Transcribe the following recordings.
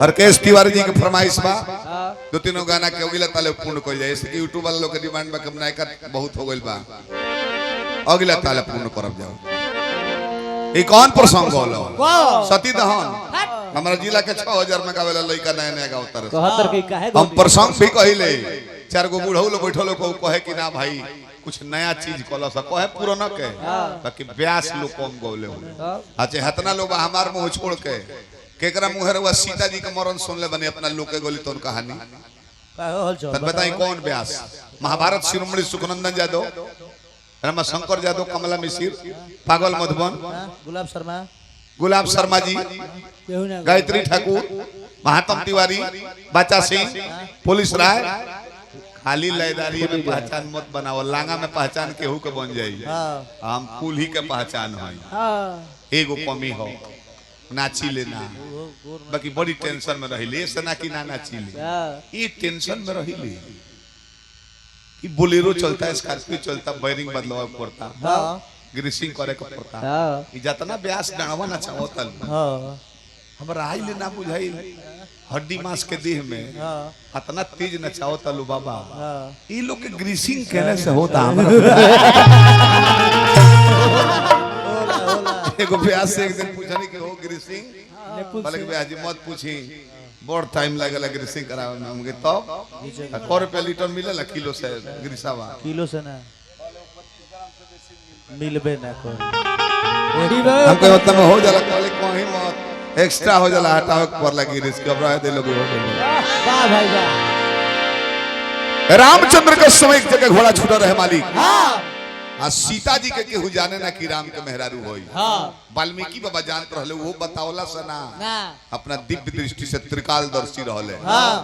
हरकेश तिवारी जी के फरमाइश बा दो तीनों गाना के अगला ताले पूर्ण कर जाए। इसके यूट्यूब वाला लोग के डिमांड में कम नायका बहुत हो गइल बा, अगला ताले पूर्ण करब जाओ। ई कौन प्रसंग होलो? सती दहन हमारा जिला के 6000 में गावेला लइका नया नया गावतर। 71 के काहे हम प्रसंग भी कहिले, चार गो बूढ़ो लोग बैठलो को कहे कि ना भाई कुछ नया चीज कलो स कहे पुराना के, बाकी ब्यास लोग कम गौले हो। अच्छा हतना लोग हमार मुंह छोड़ के केकरा मुहर हुआ सीता जी के मरण सुन ले बने अपना लोग के गोली तो कहानी तन बताई कौन ब्यास? महाभारत शिरोमणि सुखनंदन यादव, रमा शंकर यादव, कमला मिश्र, पागल मधुबन, गुलाब शर्मा जी, गायत्री ठाकुर, महात्म तिवारी, बाचा सिंह, पुलिस राय। खाली लयदारी में पहचान मत बनाओ, लांगा में पहचान केहू के बन जाई। हम कुल ही के पहचान है, एगो कमी हो नाची लेना, बाकी बड़ी टेंशन में रही से ना कि ना नाची ले, ये टेंशन में रही ले। ये बोलेरो चलता है, स्कॉर्पियो चलता, बैरिंग बदलवा पड़ता, ग्रीसिंग करे के पड़ता, ये जितना ब्यास डांडवा ना चाहतल हमरा आई ले ना बुझाई। हड्डी मांस के देह में इतना तेज नचावता लो बाबा, ये लोग के ग्रीसिंग कहने से होता। एगो ब्यास से एक दिन पूछनी कि हो ग्रीसिंग, बोले कि ब्यास जी मत पूछी, बहुत टाइम लगेला ग्रीसिंग करावे में। हमके तो 100 रुपया लीटर मिलेला किलो से ग्रीसावा, किलो से ना मिलबे ना कोई। हमके मतलब हो जाला कहले कोही मत एक्स्ट्रा हो जाला, हटावे पर लगी रिस्क घबरा दे लोग हो गए। वाह भाई वाह। रामचंद्र के समय एक जगह घोड़ा छूटा रहे मालिक। आ सीता जी के केहू जाने ना कि राम के मेहरारू होई। वाल्मीकि बाबा जानत रहले, वो बतावला से ना अपना दिव्य दृष्टि से त्रिकालदर्शी रहले।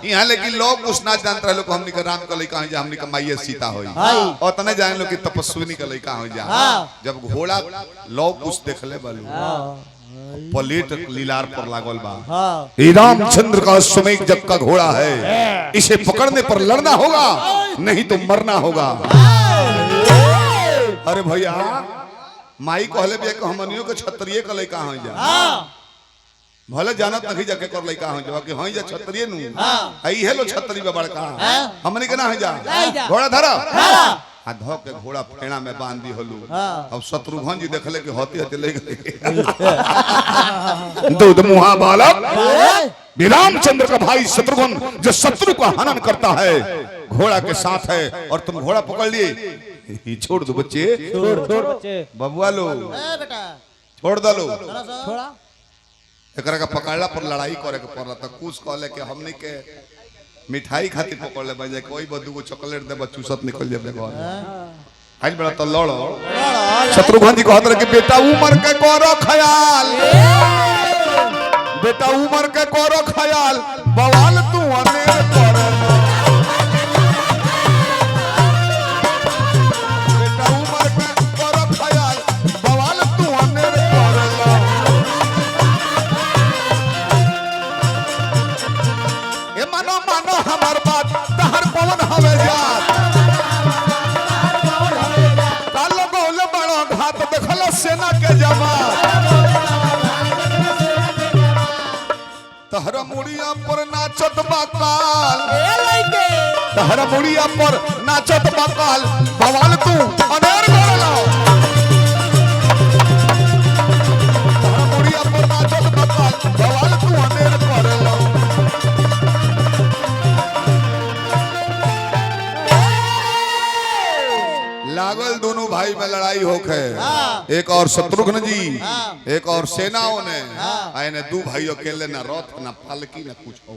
यहाँ लेकिन लोग कुछ ना जानत रहले को हमनी के राम के लइका है, हमनी के माईए सीता होई, और तने जान लो कि तपस्विनी के लइका हो जा। जब घोड़ा लोग कुछ देखले बालू पलेट लीलार पर लागल बा, ये रामचंद्र का सुमेघ जग का घोड़ा है, इसे पकड़ने पर लड़ना होगा नहीं तो मरना होगा। अरे भैया माई कहले भी हमनियो के क्षत्रिय के लइका हो जा, भले जानत नहीं जाके कर लइका हो जा कि होई जा क्षत्रिय नु आई हेलो क्षत्रिय बा बड़का हमनी के ना हो जा। घोड़ा धरा आ धो के घोड़ा फेड़ा में बांध दी होलू। अब शत्रुघ्न जी देखले कि होती होती ले गए दूध मुहा बालक रामचंद्र का भाई शत्रुघ्न जो शत्रु का हनन करता है घोड़ा के साथ है, और तुम घोड़ा पकड़ लिए। छोड़ दो बच्चे, छोड़ बच्चे बबुआ लो बेटा छोड़ दो लो, छोड़ा एकरा का पकड़ला पर लड़ाई करे के पड़ला। तो कुछ कहले कि हमनी के मिठाई खातिर पकड़ ले बजे, कोई बदू को चॉकलेट दे बच्चू सब निकल जाबे घर आज बड़ा तो लड़ो। शत्रुघ्न जी कहत रहे कि बेटा उमर के करो ख्याल, बेटा उमर के करो ख्याल, बवाल तू अनेर कर, बेटा उमर के करो ख्याल, बवाल तू अनेर कर। ए मानो मानो हमार बात, तहर पवन हवे जात, कालो गोल बड़ो घात देखलो सेना के जमात, तहरा मुड़िया पर नाचत बाकाल, तहरा मुड़िया पर नाचत बाकाल, बवाल तू अनेर करलो, तहरा मुड़िया पर नाचत बाकाल, बवाल तू अनेर करलो। लागल दोनों भाई में लड़ाई होके, एक और शत्रुघ्न जी एक और सेनाओं ने आने दो भाई अकेले ना रथ ना पालकी ना कुछ हो,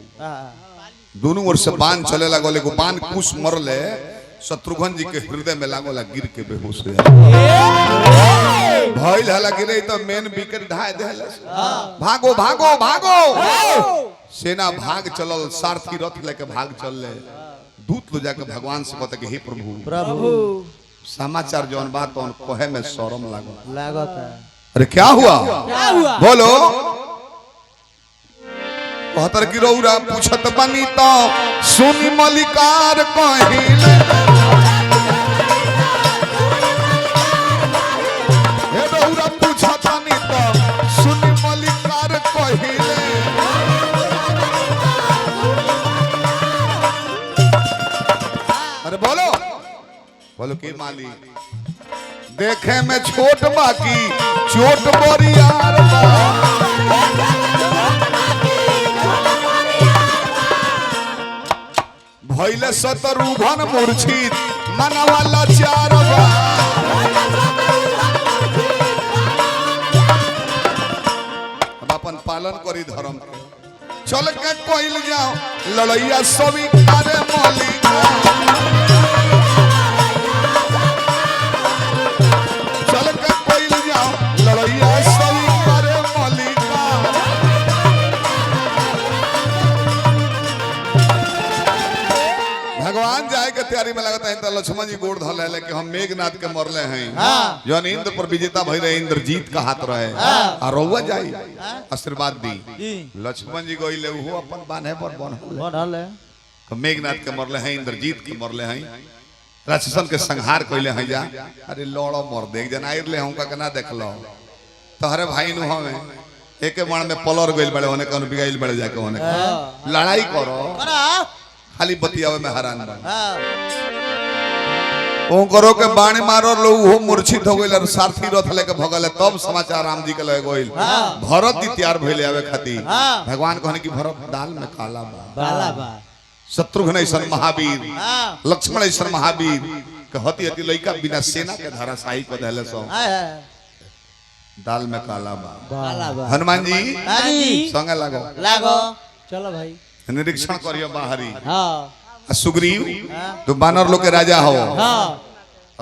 दोनों ओर से बाण चले लागल। एगो बाण कुछ मरले शत्रुघ्न जी के हृदय में लागल, गिर के बेहोश हो गए। भइल हला गिरे तो मेन विकेट ढाए देले, भागो भागो भागो, सेना भाग चलल, सारथी रथ लेके भाग चलले। दूत लो जाके भगवान से कहता कि हे प्रभु समाचार जौन बात तो कहे में शर्म लागत है। अरे क्या हुआ बोलो। कहतर की रौरा पूछत बनी तो सुनी मलिकार कहिले, हे रौरा पूछत बनी तो सुनी मलिकार कहिले, बोलो की माली देखे में छोट बाकी चोट बोरियार बा भइले शत्रुघ्न मूर्छित मनवा लाचार बा अब अपन पालन करी धर्म के चल के कोइल जाओ लड़ैया सभी करे मलिका चल के कोइल जाओ लड़ैया सभी करे मलिका भगवान जाए के तैयारी में लगता है तो लक्ष्मण जी गोड़ धल है कि हम मेघनाथ के मरले हैं जौन इंद्र पर विजेता भई रहे इंद्रजीत का हाथ रहे और रउआ जाई आशीर्वाद दी लक्ष्मण जी गइले वो अपन बांधे पर बनल है तो मेघनाथ के मरले हैं इंद्रजीत के मरले हैं राक्षसन के संहार कइले हैं जा अरे लड़ो मर देख जना आइरले हमका के ना देखलो तोहरे भाई नु हमें एके बाण में पलर गइल बड़े होने कौन बिगाइल बड़े जाके होने लड़ाई करो खाली बतियावे में हैरान बा ओ करो के बाणी मारो लो वो मूर्छित हो गइल सारथी रथ लेके भगल तब समाचार राम जी के लगे गइल भरत जी तैयार भइले आवे खातिर भगवान कहने की भरत दाल में काला बा शत्रुघ्न ऐसन महावीर लक्ष्मण ऐसन महावीर के हती हती लइका बिना सेना के धराशायी को देले सो दाल में काला बा हनुमान जी संगे लागो चलो भाई निरीक्षण करियो बाहरी सुग्रीव तो बानर लोग के राजा हो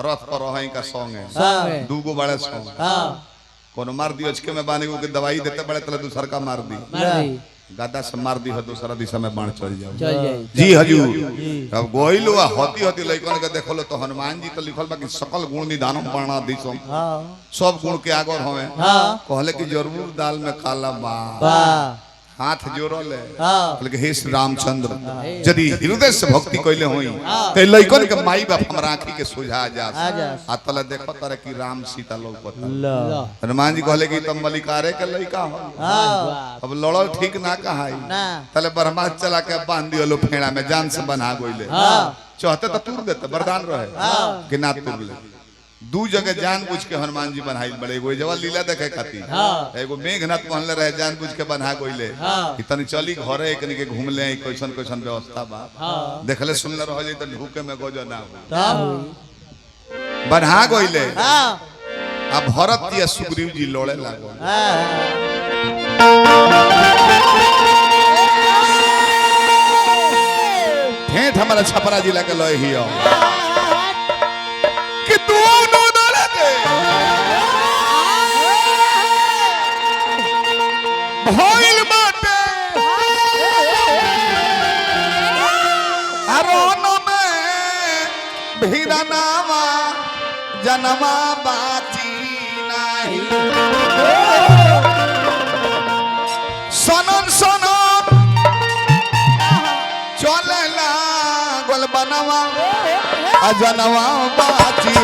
रथ पर रही का सॉन्ग है दूगो बड़े सॉन्ग कोनो मार दियो अचके में बाने को के दवाई देते बड़े तले दूसर का मार दी गादा से मार दी हो दूसरा दिशा में बाण चल जाओ जी हजूर अब गोइलो होती होती लइकन के देखलो तो हनुमान जी तो लिखल बा कि सकल गुण निधानम वर्णा दिसो सब गुण के आगर होवे कहले कि जरूर दाल में काला बा हाथ जोड़ो ले बोले हे श्री रामचंद्र यदि हृदय से भक्ति कइले होई त लइकन के माई बाप हमरा आंखी के सुझा जा आ तले देखो तारे कि राम सीता लौकत हनुमान जी कहले कि तुम मलिकारे के लइका हो अब लड़ो ठीक ना कहाई तले ब्रह्मा चला के बांध दियो लो फेड़ा में जान से बना गइले चाहते तो तूर देते वरदान रहे कि ना तूर ले दू जगह जानबूझ के हनुमान जी बनाई बड़े एगो जवा लीला देखे खातिर एगो मेघनाथ पहनले रहे जानबूझ के बना गइले इतनी चली घरे एकनी के घूम ले कैसन कैसन व्यवस्था बा देखले सुनले रह जाई त ढूके में गोजो ना हो बना गइले आ भरत या सुग्रीव जी लड़े लागो ठेठ हमारा छपरा जिला के लय हियो भइल बाटे अरोन में भिरनावा जनमा बाची नाही सनन सनन चलेला गोल बनवा अजनवा बाची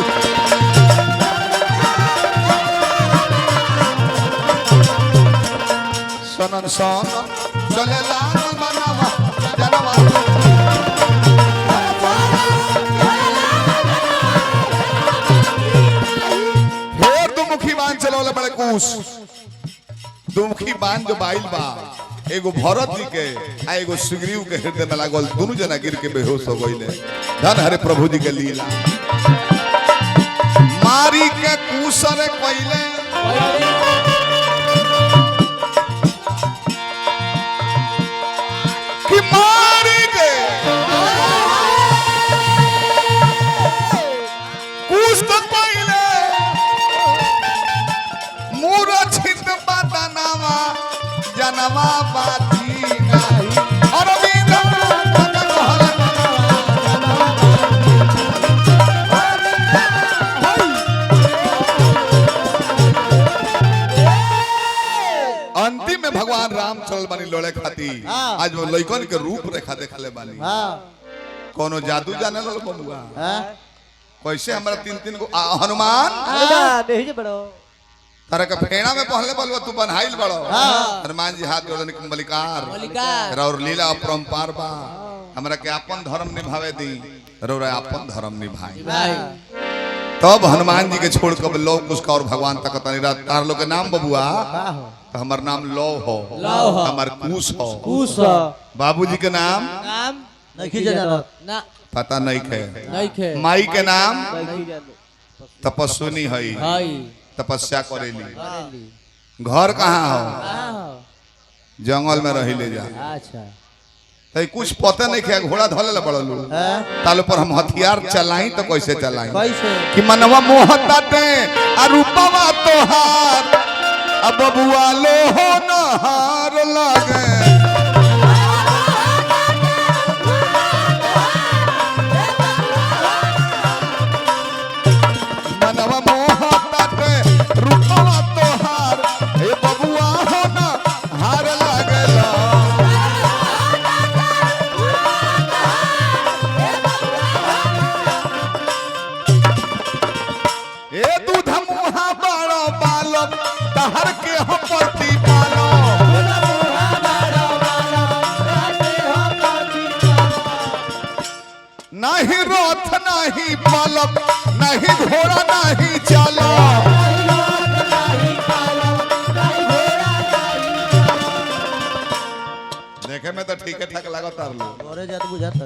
सनन सनन चलेला बनवा जनवा हे दुमुखी बाण चलोले बड़े कुश दुमुखी बाण जो बाइल बा एगो भरत जी के आ एगो सुग्रीव के हृदय में लागल दोनों जना गिर के बेहोश हो गइले धन हरे प्रभु जी के लीला मारी के कुशरे कइले कि मारी के कुछ तो कइले मूर्छित बदनवा जनवा बाती नाही अरविंद अंतिम में भगवान राम चल बनी लड़े खाती आज वो लइकन के रूप रेखा देखले बानी कोनो जादू जाने लो बबुआ कैसे हमरा तीन तीन को हनुमान नहीं बड़ो तारा का फेड़ा में पहले बोलवा तू बनहाइल बड़ो हनुमान जी हाथ जोड़ने के मलिकार और लीला अपरंपार बा हमरा के अपन धर्म निभावे दी रौरा अपन धर्म निभाई भाई तब हनुमान जी के छोड़ कर लौ कुछ और भगवान तक नहीं रहा तार लोग के नाम बबुआ तो हमार नाम लौ हो हमार कुश हो कुश बाबूजी के नाम नहीं जानत ना पता नहीं खे नहीं खे माई के नाम नहीं जानत तपस्विनी है हाय तपस्या करेली करेली घर कहाँ हो जंगल में रही ले जा अच्छा तो कुछ पता नहीं खे घोड़ा धले पड़लू तालो पर हम हथियार चलाई तो कैसे चलाई कैसे कि मनवा मोहता ते अरूपवा तोहार अब बबुआ लो हो नहार लागे मनवा मोहता ते रूपवा तोहार हे बबुआ हो नहार लागेला ए दूध मुहा बड़ो बालक तहर के हम प्रति पालो नहीं रथ नहीं पालक नहीं घोड़ा नहीं चलो देखे में तो ठीक ठाक लगता बोरे जात बुझात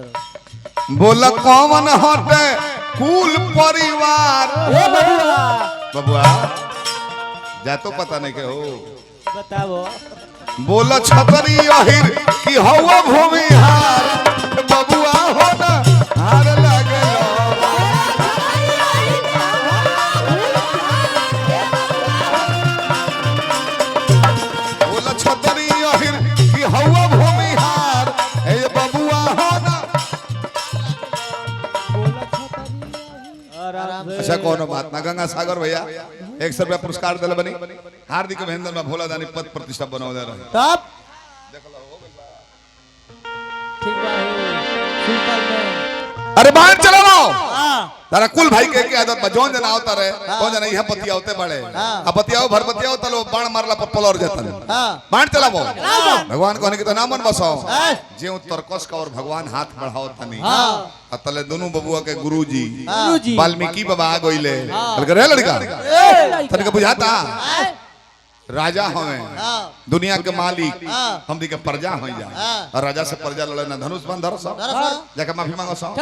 बोला कौन हटे कुल परिवार बबुआ जा तो पता नहीं के हो बताओ बोला छतरी अहिर की हवा भूमिहार बबुआ हो ना हार लगे बोला छतरी अहिर की हवा भूमिहार हे बबुआ हो ना आराम से अच्छा कोनो बात ना गंगा सागर भैया 100 रुपया पुरस्कार दिल बनी हार्दिक अभिनंदन में भोला दानी पद प्रतिष्ठा बनवा दे रहे तब ठीक बा सुल्तान में अरे बाहर चलो ना हां तारा कुल भाई के आदत बा जोन जना आवता रे कौन जना यहां पतिया होते बड़े अब पतियाओ भर पतियाओ तलो बाण मारला पर पलर जाता हां बाण चलाबो भगवान कहने के तो नामन बसाओ जे तरकस का और भगवान हाथ बढ़ाओ तनी हां अतले दोनों बबुआ के गुरुजी गुरुजी वाल्मीकि बाबा आ गइले रे लड़का तनिक बुझाता राजा हमें दुनिया के मालिक हम दी के प्रजा हो जा और राजा से प्रजा लड़े ना धनुष बंध धर सब जाके माफी मांगो सब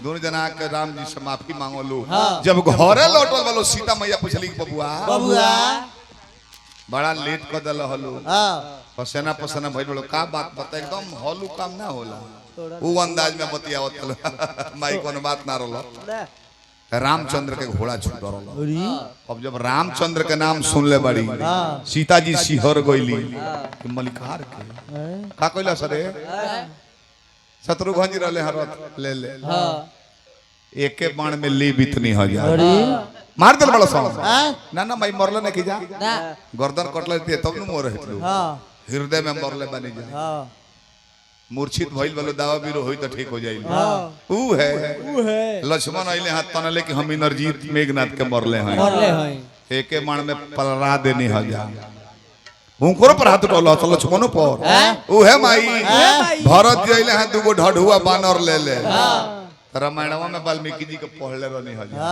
दोनों जना के राम जी से माफी मांगो लो जब घरे लौटल वालो सीता मैया पूछली बबुआ बबुआ बड़ा लेट कर दल हलो पसेना पसेना भइल बड़ो का बात बता एकदम हलू काम ना होला वो अंदाज में बतियावत माई कोनो बात ना रहलो रामचंद्र के घोड़ा छूट रहा अब जब रामचंद्र के नाम सुन ले बड़ी सीता जी सिहर गईली मलिकार के का कहला सरे शत्रुघ्न जी रहले हरत ले ले एके बाण में ली बितनी हो जा मार दल बड़ा सा ना ना भाई मरले नहीं की जा गर्दन कटले तब न मोर हृदय में मरले बनी जा मूर्छित भइल वालो दावा बीरो होई तो ठीक हो जाइल ऊ है लक्ष्मण आइले हाथ तनले कि हम इनरजीत मेघनाथ के मरले हैं एके माण में पलरा देनी हो जा हुनकर पर हाथ उठल तो लक्ष्मणो पर ऊ है माई भरत जी आइले हाथ दुगो ढढुआ बानर ले ले रामायणवा में वाल्मीकि जी के पढ़ले रहनी हो जा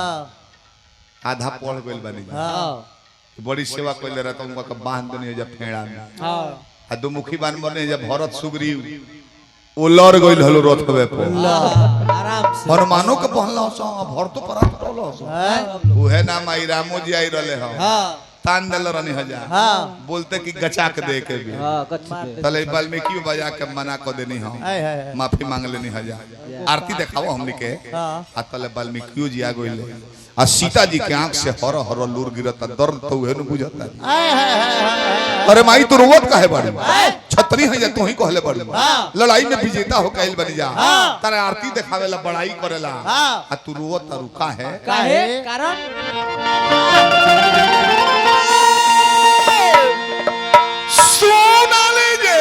आधा पढ़ गइल बनी बड़ी सेवा कइले रहत उनका के बांध देनी हो जा फेड़ा में आ दुमुखी बान बने जब भरत सुग्रीव उलर गइल हलो रथवे पे आराम से हनुमानो के पहला सो भरतो पर आलो सो उहे नाम आई रामो जी आई रहले ह हां तान दल रहनी ह जा बोलते कि गचा के दे के भी हां कच्ची तले वाल्मीकि बजा के मना कर देनी हम माफी मांग लेनी ह जा आरती दिखाओ हमनी के आ तले वाल्मीकि जी आ गइले आ सीता जी के आंख से हर हर लूर गिरता दर्द तो उहे न बुझता अरे माई तू रोवत काहे बाड़ी छतरी है जा तू ही कहले बाड़ी लड़ाई में विजेता हो कैल बन जा तारे आरती दिखावेला बड़ाई करेला आ तू रोवत तारू काहे काहे कारण सोना ले जे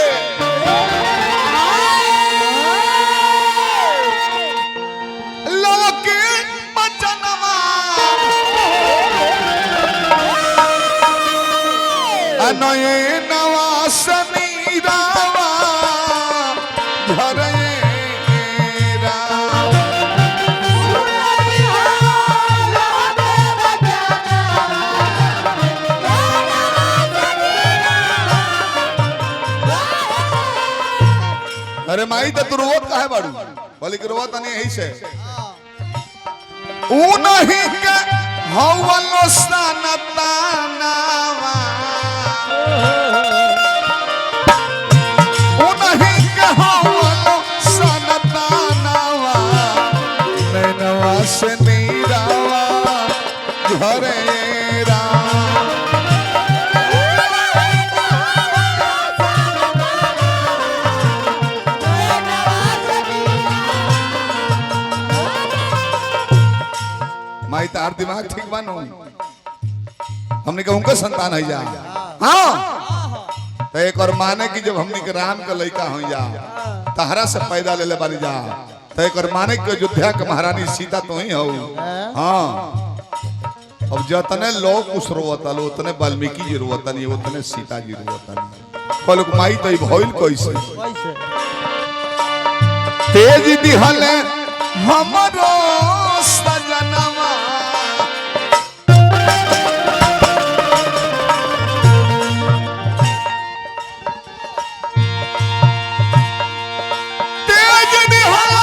लोके बचनवा अनये नवासनी रावा धरे राम अरे माई तो तू रोवत काहे बाड़ू बोले कि रोवत नहीं यही से ऊ नहीं के हवलो सनतानावा ऊ नहीं के हवलो सनतानावा नैनवा से नीरावा घरे माई तार दिमाग ठीक बानो हमने कहा उनका संतान है जा हाँ तो एक और माने कि जब हमने के राम का लड़का हो जा तहरा से पैदा ले बानी जा तो एक और माने कि अयोध्या के महारानी सीता तो ही हो हाँ अब जतने लोग उस रोवता लो उतने वाल्मीकि जी रोवता नहीं उतने सीता जी रोवता नहीं बोलो माई तो भइल कैसे तेज दिहल हमरो सजनवा तेज दिहल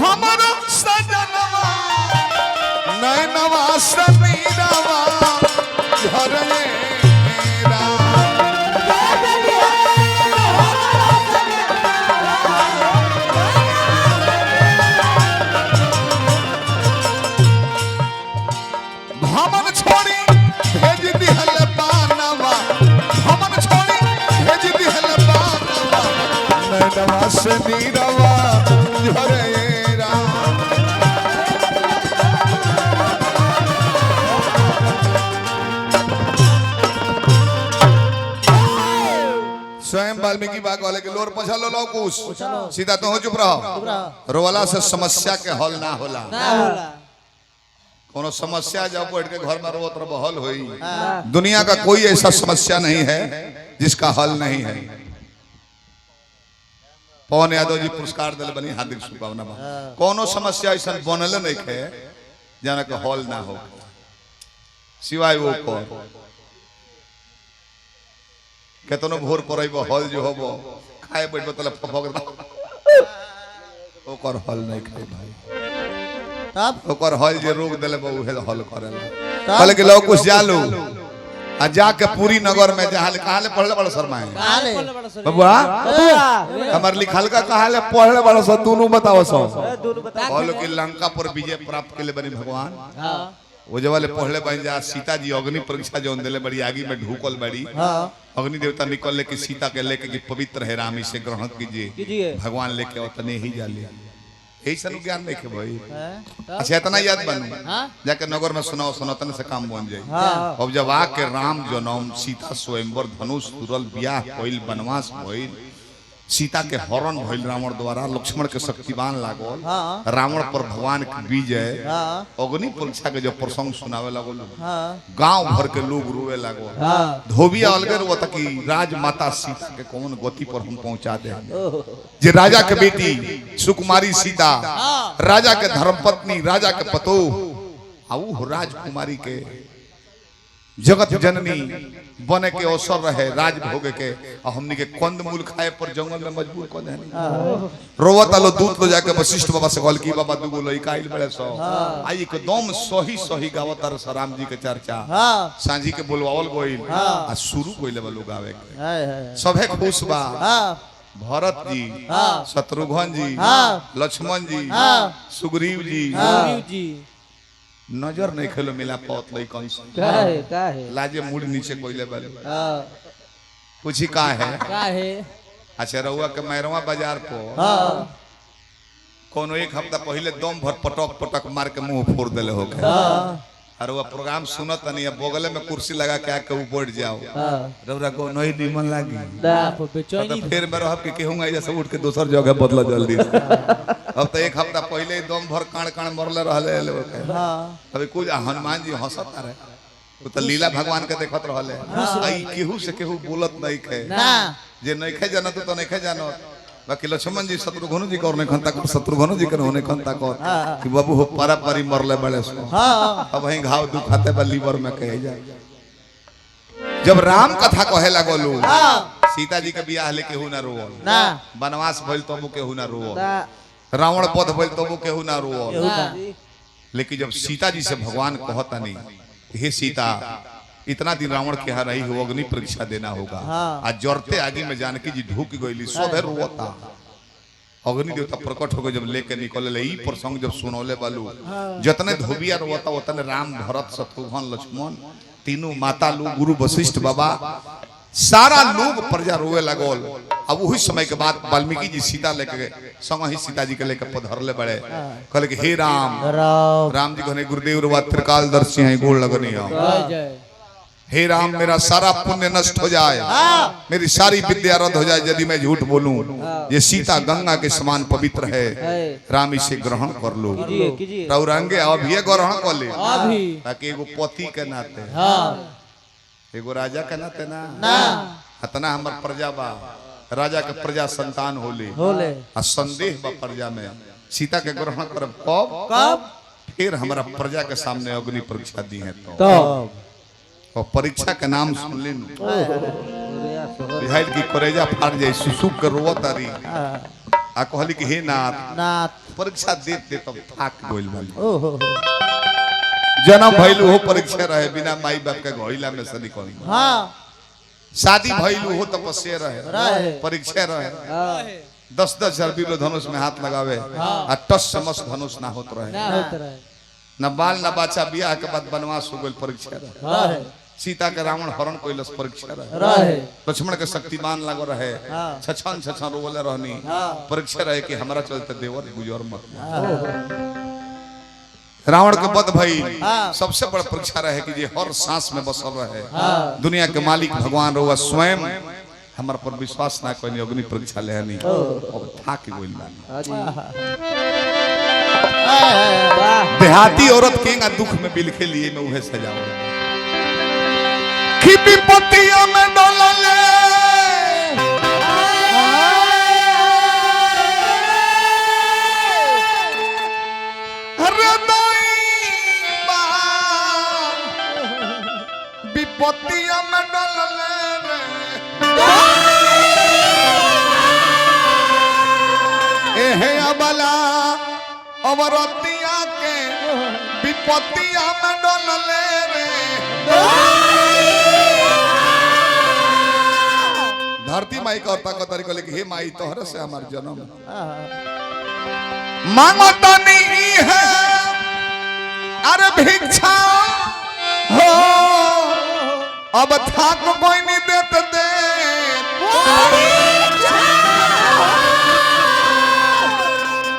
हमरो सजनवा नैनवा से नीरवा झरने नीरवा झरेरा स्वयं वाल्मीकि बाग वाले के लोर पछा लो कुछ सीधा तो हो चुप रहो रोवाला से समस्या के हल ना होला कोनो समस्या जब बैठ के घर में रोत रहो हल होई दुनिया का कोई ऐसा समस्या नहीं है जिसका हल नहीं है पवन यादव जी पुरस्कार दिल बनी हार्दिक शुभकामना कोनो समस्या ऐसा बनल नहीं है जाना के हल ना हो सिवाय वो को केतनो भोर परइबो हल जो होबो खाए बैठबो तले फफक ओकर हल नहीं खाए भाई तब ओकर हल जे रोग देले बो उहे हल करेला कहले कि लोग कुछ जालू आ जाके पूरी नगर में जहां कहां ले पढ़ले बड़ा शर्मा है बबुआ हमर लिखल का कहां ले पढ़ले बड़ा स दोनों बताओ सो बोलो कि लंका पर विजय प्राप्त के लिए बनी भगवान वो जब वाले पढ़ले बन जा सीता जी अग्नि परीक्षा जो देले बड़ी आगी में ढूकल बड़ी अग्नि देवता निकल के सीता के लेके कि पवित्र है राम इसे ग्रहण कीजिए भगवान लेके उतने ही जाले ऐसा ज्ञान नहीं के भाई अच्छा इतना याद बन जाके नगर में सुनाओ सनातन से काम बन जाए अब जब आके राम जनम सीता स्वयंवर धनुष तुरल ब्याह होइल वनवास होइल सीता के हरण भइल रावण द्वारा लक्ष्मण के शक्तिवान लागल रावण पर भगवान की विजय अग्नि परीक्षा के जब प्रसंग सुनावे लगल गांव भर के लोग रोवे लागल धोबिया अलगे रोवत कि राजमाता सीता के कौन गति पर हम पहुंचा दे जे राजा के बेटी सुकुमारी सीता राजा के धर्मपत्नी राजा के पतो आऊ राजकुमारी के जगत जननी बने के अवसर रहे राज भोगे के और हमनी के कंदमूल खाए पर जंगल में मजबूर कर देनी रोवत आलो दूत लो जाके वशिष्ठ बाबा से कहल की बाबा दुगो लइका आइल बड़े सो आई एकदम सही सही गावत र राम जी के चर्चा सांझी के बोलवावल गइल आ शुरू कइले बा लोग आवे के सभे खुश बा भरत जी शत्रुघ्न जी लक्ष्मण जी सुग्रीव जी नजर नहीं खेलो मिला पौत लई कौन काहे लाजे मुड़ नीचे कोइले बाले पूछी का है अच्छा रहुआ के मैरवा बाजार को कोनो एक हफ्ता पहले दम भर पटक पटक मार के मुंह फोड़ देले हो के और वो प्रोग्राम सुनत नहीं बगले में कुर्सी लगा के आके बैठ जाओ रउरा को नहीं निमन लागी तो फिर मैं रहब के कहूंगा जैसे उठ के दूसर जगह बदला जल्दी अब तो एक हफ्ता पहले दम भर कान कान मरले रहले अभी कुछ हनुमान जी हंसत रहे वो तो लीला भगवान के देखत रहले आई केहू से केहू बोलत नहीं खे जे नहीं खे जानत तो नहीं खे जानत बाकी लक्ष्मण जी शत्रुघ्न जी को नहीं खंता कर शत्रुघ्न जी के होने खंता कर कि बाबू हो पारा पारी मरले बड़े सो अब वहीं घाव दुखाते बा लीवर में कहे जाए जब राम कथा कहे लगलू सीता जी के बियाह लेके हु ना रोवल ना वनवास भइल तबो के हु ना रोवल ना रावण वध भइल तबो के हु ना रोवल केहू ना लेकिन जब सीता जी से भगवान कहता नहीं हे सीता इतना दिन रावण के यहाँ रही हो अग्नि परीक्षा देना होगा हाँ। आज जरते आगे में जानकी जी ढूक गई सोभे रोता अग्नि देवता प्रकट हो गए जब लेके निकले ई प्रसंग जब सुनौले बालू जतने धोबिया रोता उतने राम भरत शत्रुघ्न लक्ष्मण तीनों माता लोग गुरु वशिष्ठ बाबा सारा लोग प्रजा रोवे लगल। अब वही समय के बाद वाल्मीकि जी सीता लेके संग ही सीता जी के लेके पधरले बड़े कहले कि हे राम राम राम जी कहने गुरुदेव रुआ त्रिकालदर्शी हैं गोड़ लगनी है जय हे राम मेरा सारा पुण्य नष्ट हो जाए मेरी सारी विद्या रद्द हो जाए यदि मैं झूठ बोलूं ये सीता गंगा के समान पवित्र है राम इसे ग्रहण कर लो कीजिए कीजिए रौरंगे अब ये ग्रहण कर ले अभी ताकि एगो पति के नाते हाँ एगो राजा के नाते ना ना इतना हमर प्रजा बा राजा के प्रजा संतान होले होले आ संदेह बा प्रजा में सीता के ग्रहण करब कब कब फिर हमारा प्रजा के सामने अग्नि परीक्षा दी है तो तब और परीक्षा के नाम सुन लेनु ओहो बिहाइल की करेजा फाड़ जाए सुसुक के रोवत तारी आ कहली कि हे नाथ नाथ परीक्षा देत दे तब थाक गइल बाली ओहो जन्म भइल हो परीक्षा रहे बिना माई बाप के घोइला में से निकल हाँ शादी भइल हो तपस्या रहे रहे परीक्षा रहे हाँ 10-10 हजार बिलो धनुष में हाथ लगावे आ टस समस धनुष ना होत रहे ना होत रहे न बाल न बच्चा बियाह के बाद वनवास हो गइल परीक्षा रहे रहे सीता के रावण हरण कइलस परीक्षा रहे रहे लक्ष्मण के शक्तिमान लागो रहे हाँ। छछन छछन रोवले रहनी परीक्षा रहे कि हमरा चलते देवर गुजर मत रावण के वध भई हाँ। सबसे बड़ा परीक्षा रहे कि जे हर सांस में बसल रहे हाँ। दुनिया के मालिक भगवान रहुआ स्वयं हमार पर विश्वास ना कोई अग्नि परीक्षा लेनी अब थाक गइल बानी वाह देहाती औरत केंगा दुख में बिलखे लिए में उहे सजाओ कि विपत्तियों में डोलले विपत्तियों में डोलले एहे अबला अवरतिया के विपत्तिया में डोलले रे धरती माई का औरता का तरीका लेके हे माई तोहरे से हमार जन्म मांगो तनी है अरे भिक्षा हो अब थाक कोई नहीं देते दे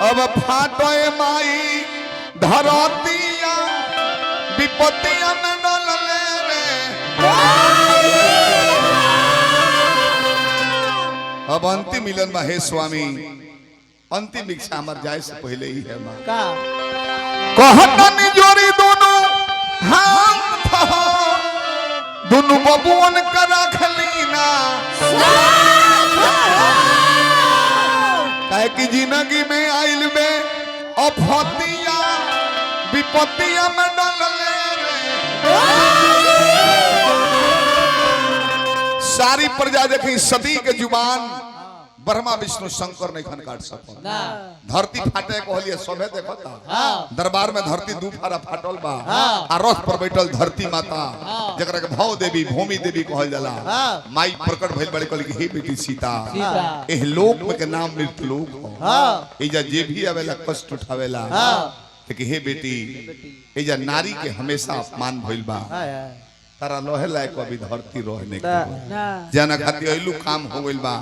अब फाटोए माई धरतिया विपत्तिया में डोलले रे अब अंतिम मिलन में हे स्वामी अंतिम इच्छा हमार जाए से पहले ही है मां का कहतनी जोड़ी दोनों हाथ दोनों बबुअन का रखली ना काहे कि जिंदगी में आइल में अफतिया विपत्तिया में डलले रे सारी प्रजा देखी सती के जुबान ब्रह्मा विष्णु शंकर नहीं खन काट सको ना धरती फाटे कहलिए सभे देखता हाँ। दरबार में धरती दू फारा फाटल बा हाँ। आ रथ पर बैठल धरती माता हाँ। जकरा के भव देवी भूमि देवी कहल जाला हाँ। माई प्रकट भइल बड़ी कहली कि हे बेटी सीता सीता एह लोक में के नाम मृत्यु लोक हो हाँ एजा जे भी आवेला कष्ट उठावेला हाँ कि हे बेटी एजा नारी के हमेशा अपमान भइल बा हाय तारा लोहे लायक अभी धरती रहने ना के ना जना खातिर अइलू काम हो गइल बा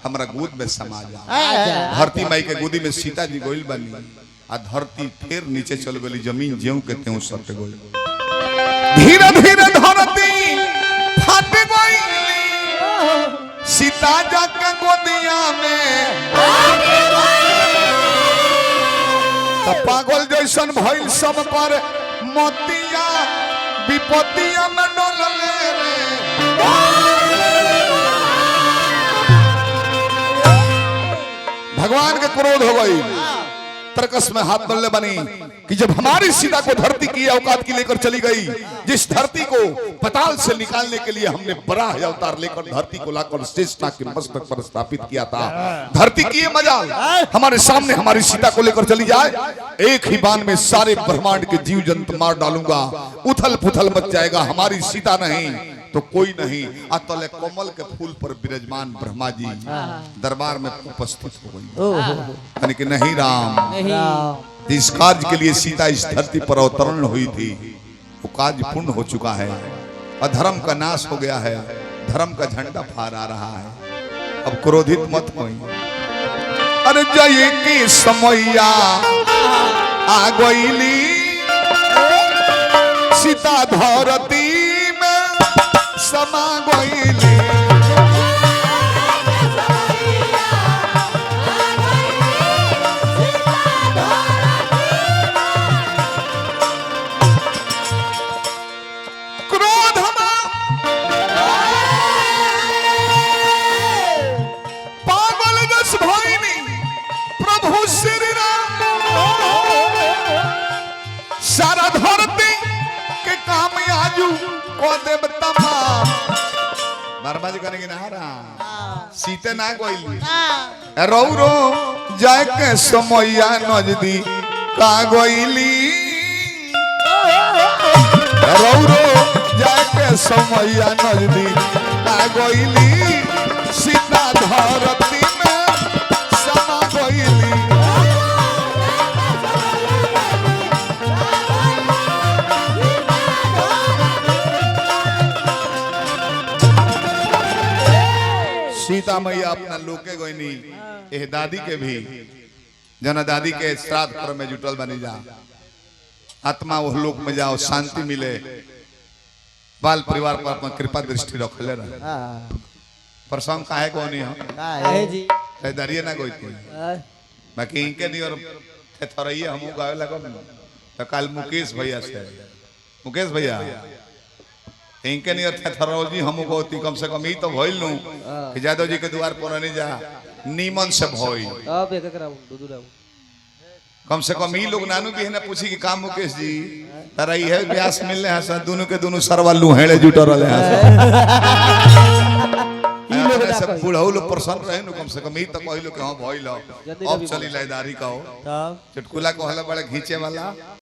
हमरा गोद में समा जा आजा धरती माई के गोदी में सीता जी गोइल बनी आ धरती फिर नीचे चल गई जमीन ज्यों के त्यों सट गई धीरे धीरे धरती फट गई सीता जा के गोदिया में त पागल जैसन भइल सब पर मोतिया विपत्तिया में डोलले रे भगवान के क्रोध हो गई तरकस में हाथ मलने बनी कि जब हमारी सीता को धरती की औकात की लेकर चली गई, जिस धरती को पताल से निकालने के लिए हमने बड़ा अवतार लेकर धरती को लाकर शेषनाग के मस्तक पर स्थापित किया था, धरती की ये मजाल हमारे सामने हमारी सीता को लेकर चली जाए, एक ही बाण में सारे ब्रह्मांड के जीव जंतु मार डालूंगा, उथल पुथल मच जाएगा, हमारी सीता नहीं तो कोई नहीं। अतले कमल के फूल पर विराजमान ब्रह्मा जी दरबार में उपस्थित हो गई, यानी कि नहीं राम, जिस कार्य के लिए सीता इस धरती पर अवतरण हुई थी वो कार्य पूर्ण हो चुका है, अधर्म का नाश हो गया है, धर्म का झंडा फहरा रहा है, अब क्रोधित मत होई। अरे जय की समैया आ गईली सीता धरती समा गईली, क्रोध पागल जस भइनी प्रभु श्री राम, सारा धरती के काम आजू को देव तमाम। बर्बाद करेंगे ना राम, सीते ना कोई रो रो जाए के समैया नजदीक का गोइली, रो रो जाए के समैया नजदीक का गोइली, सीता धरती में समा गोइली। सीता मैया अपना लोके गोइनी, एह दादी के भी जना दादी के श्राद्ध कर्म में जुटल बनी जा, आत्मा वो लोक में जाओ, शांति मिले, बाल परिवार पर अपना कृपा दृष्टि रखले रहे। प्रसंग काहे को नहीं हो काहे जी दरिये ना कोई थी बाकी इनके नहीं और थरइए हम गावे लगो तो कल मुकेश भैया से, मुकेश भैया इनके नहीं और थरौजी हम होती कम से कम ही तो भइल नु कि यादव जी के द्वार पर नहीं जा नीमन से भई, अब एक कराऊ दूध कम से कम ही लोग नानू भी है ना पूछी कि काम मुकेश जी तारा ये है व्यास मिलने हसा दोनों के दोनों सरवा लुहेड़े जुटो रहले हसा सब बुढ़ऊ लोग प्रसन्न रहे नु कम से कम ही तो कहिलो कि हां भइल अब चली लाइदारी का हो, तब चुटकुला कहला बड़े घींचे वाला